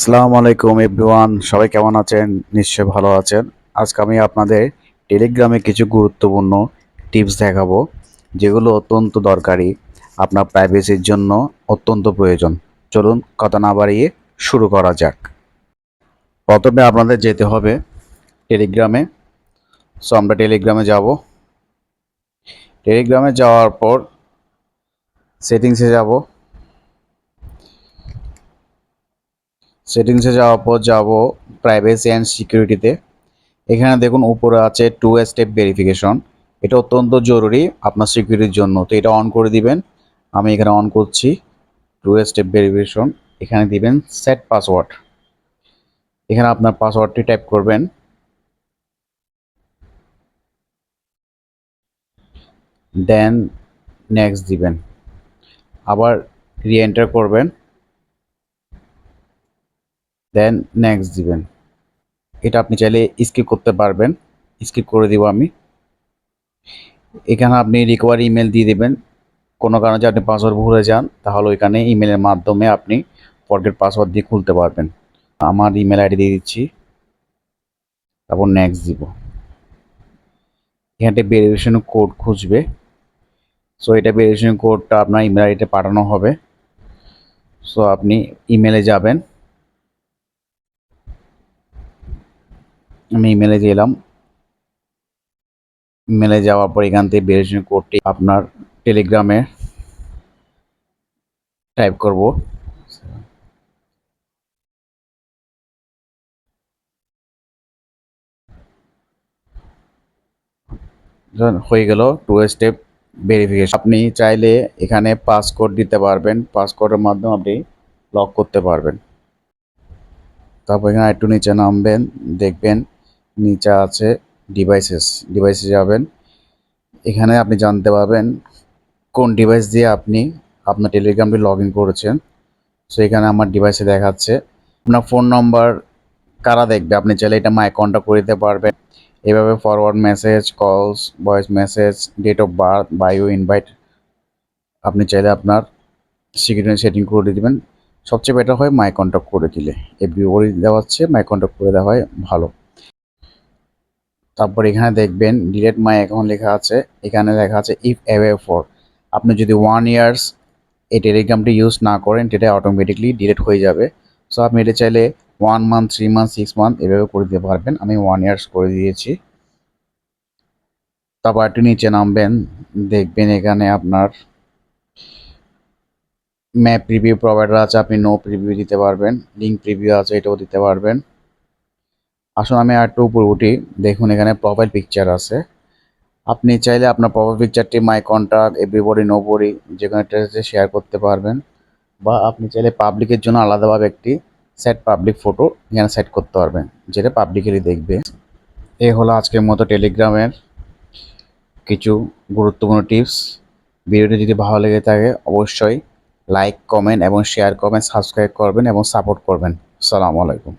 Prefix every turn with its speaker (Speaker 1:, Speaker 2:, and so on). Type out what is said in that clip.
Speaker 1: আসসালামু আলাইকুম এভরিওয়ান, সবাই কেমন আছেন? নিশ্চয়ই ভালো আছেন। আজকে আমি আপনাদের টেলিগ্রামে কিছু গুরুত্বপূর্ণ টিপস দেখাবো, যেগুলো অত্যন্ত দরকারি, আপনার প্রাইভেসির জন্য অত্যন্ত প্রয়োজন। চলুন কথা না বাড়িয়ে শুরু করা যাক। প্রথমে আপনাদের যেতে হবে টেলিগ্রামে। আমরা টেলিগ্রামে যাব। টেলিগ্রামে যাওয়ার পর সেটিংসে যাব। সেটিংসে যাওয়ার পর যাব প্রাইভেসি অ্যান্ড সিকিউরিটিতে। এখানে দেখুন উপরে আছে 2 স্টেপ ভেরিফিকেশন। এটা অত্যন্ত জরুরি আপনার সিকিউরিটির জন্য, তো এটা অন করে দিবেন। আমি এখানে অন করছি 2 স্টেপ ভেরিফিকেশন। এখানে দিবেন সেট পাসওয়ার্ড। এখানে আপনার পাসওয়ার্ডটি টাইপ করবেন, দেন নেক্সট দিবেন, আবার রি এন্টার করবেন, দেন নেক্সট দিবেন। এটা আপনি চাইলে স্কিপ করতে পারবেন, স্কিপ করে দিব আমি। এখানে আপনি রিকভারি ইমেল দিয়ে দিবেন। কোনো কারণে যদি আপনি পাসওয়ার্ড ভুলে যান, তাহলে ওইখানে ইমেলের মাধ্যমে আপনি ফরগেট পাসওয়ার্ড দিয়ে খুলতে পারবেন। আমার ইমেল আইডি দিয়ে দিচ্ছি, তারপর নেক্সট দিব। এখানে ভেরিফিকেশন কোড খুঁজবে। সো এটা ভেরিফিকেশন কোডটা আপনার ইমেল আইডিতে পাঠানো হবে। সো আপনি ইমেলে যাবেন। আমি ইমেলে গেলাম। ইমেলে যাওয়ার পর এখান থেকে ভেরিফিকেশন কোডটি আপনার টেলিগ্রামে টাইপ করব। হয়ে গেল 2 স্টেপ ভেরিফিকেশন। আপনি চাইলে এখানে পাসকোড দিতে পারবেন, পাসকোডের মাধ্যমে আপনি লক করতে পারবেন। তারপর এখানে একটু নিচে নামবেন, দেখবেন নিচে আছে ডিভাইসে যাবেন। এখানে আপনি জানতে পারবেন কোন ডিভাইস দিয়ে আপনি আপনার টেলিগ্রামটি লগ ইন করেছেন। সো এখানে আমার ডিভাইসে দেখাচ্ছে। আপনার ফোন নম্বর কারা দেখবে, আপনি চাইলে এটা মাই কন্ট্যাক্ট করে দিতে পারবেন। এভাবে forward message, calls, voice message, date of birth, bio invite আপনি চাইলে আপনার সিকিউরিটি সেটিং করে দিবেন। সবচেয়ে বেটার হয় মাই কন্ট্যাক্ট করে দিলে। এভরিবডি দেওয়া হচ্ছে, মাই কন্ট্যাক্ট করে দেওয়া হয় ভালো। তারপর এখানে দেখবেন ডিলেট মাই অ্যাকাউন্ট লেখা আছে। এখানে লেখা আছে ইফ অ্যাওয়ে ফর। আপনি যদি 1 ইয়ার্স এই টেলিগ্রামটি ইউজ না করেন, এটা অটোমেটিকলি ডিলিট হয়ে যাবে। সো আপনি এটা চাইলে 1 মান্থ, 3 মান্থ, 6 মান্থ এভাবে করে দিতে পারবেন। আমি 1 ইয়ার্স করে দিয়েছি। তারপর একটু নিচে নামবেন, দেখবেন এখানে আপনার ম্যাপ প্রিভিউ প্রোভাইডার আছে, আপনি নো প্রিভিউ দিতে পারবেন। লিঙ্ক প্রিভিউ আছে, এটাও দিতে পারবেন। আসুন আমি আর একটু উপরে উঠি। দেখুন এখানে প্রোফাইল পিকচার আছে। আপনি চাইলে আপনার প্রোফাইল পিকচারটি মাই কন্ট্যাক্ট, এভরিবডি, নোবডি যে কোনো একটা শেয়ার করতে পারবেন, বা আপনি চাইলে পাবলিকের জন্য আলাদাভাবে একটি সেট পাবলিক ফটো এখানে সেট করতে পারবেন, যেটা পাবলিকেরই দেখবে। এই হলো আজকের মতো টেলিগ্রামের কিছু গুরুত্বপূর্ণ টিপস। ভিডিওটি যদি ভালো লেগে থাকে অবশ্যই লাইক, কমেন্ট এবং শেয়ার করবেন, সাবস্ক্রাইব করবেন এবং সাপোর্ট করবেন। আসসালামু আলাইকুম।